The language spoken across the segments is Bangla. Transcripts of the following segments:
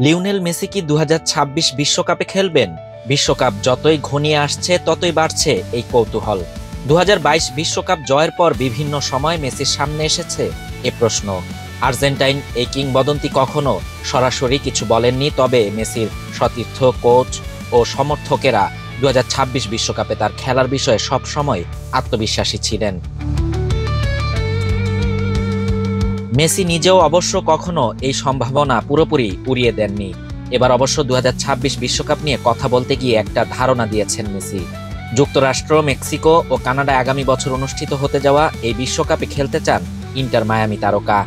লিওনেল মেসি কি ২০২৬ বিশ্বকাপে খেলবেন? বিশ্বকাপ যতই ঘনিয়ে আসছে ততই বাড়ছে এই কৌতূহল। ২০২২ বিশ্বকাপ জয়ের পর বিভিন্ন সময় মেসির সামনে এসেছে এ প্রশ্ন। আর্জেন্টাইন এই কিংবদন্তি কখনো সরাসরি কিছু বলেননি, তবে মেসির সতীর্থ, কোচ ও সমর্থকেরা ২০২৬ বিশ্বকাপে তার খেলার বিষয়ে সবসময় আত্মবিশ্বাসী ছিলেন। মেসি নিজেও অবশ্য কখনো এই সম্ভাবনা পুরোপুরি উড়িয়ে দেননি। এবার অবশ্য ২০২৬ বিশ্বকাপ নিয়ে কথা বলতে গিয়ে একটা ধারণা দিয়েছেন মেসি। যুক্তরাষ্ট্র, মেক্সিকো ও কানাডায় আগামী বছর অনুষ্ঠিত হতে যাওয়া এই বিশ্বকাপে খেলতে চান ইন্টার মায়ামি তারকা।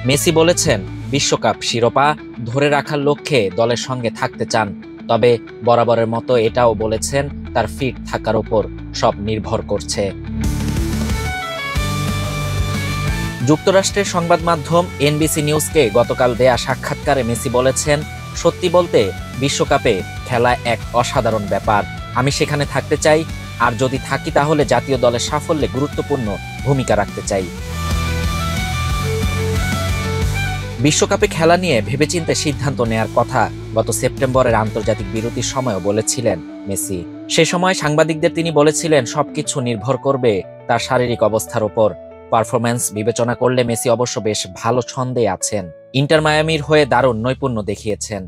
মেসি বলেছেন, বিশ্বকাপ শিরোপা ধরে রাখার লক্ষ্যে দলের সঙ্গে থাকতে চান। তবে বরাবরের মতো এটাও বলেছেন, তার ফিট থাকার উপর সব নির্ভর করছে। যুক্তরাষ্ট্রের সংবাদ মাধ্যম এনবিসি নিউজকে গতকাল দেয়া সাক্ষাৎকারে মেসি বলেছেন, সত্যি বলতে বিশ্বকাপে খেলা এক অসাধারণ ব্যাপার। আমি সেখানে থাকতে চাই, আর যদি থাকি তাহলে জাতীয় দলের সাফল্যে গুরুত্বপূর্ণ ভূমিকা রাখতে চাই। বিশ্বকাপে খেলা নিয়ে ভেবেচিন্তে সিদ্ধান্ত নেয়ার কথা গত সেপ্টেম্বরের আন্তর্জাতিক বিরতির সময়ও বলেছিলেন মেসি। সে সময় সাংবাদিকদের তিনি বলেছিলেন, সবকিছু নির্ভর করবে তার শারীরিক অবস্থার উপর। পারফরম্যান্স বিবেচনা করলে মেসি অবশ্য বেশ ভালো ছন্দে আছেন। ইন্টার মায়ামির হয়ে দারুণ নৈপুণ্য দেখিয়েছেন।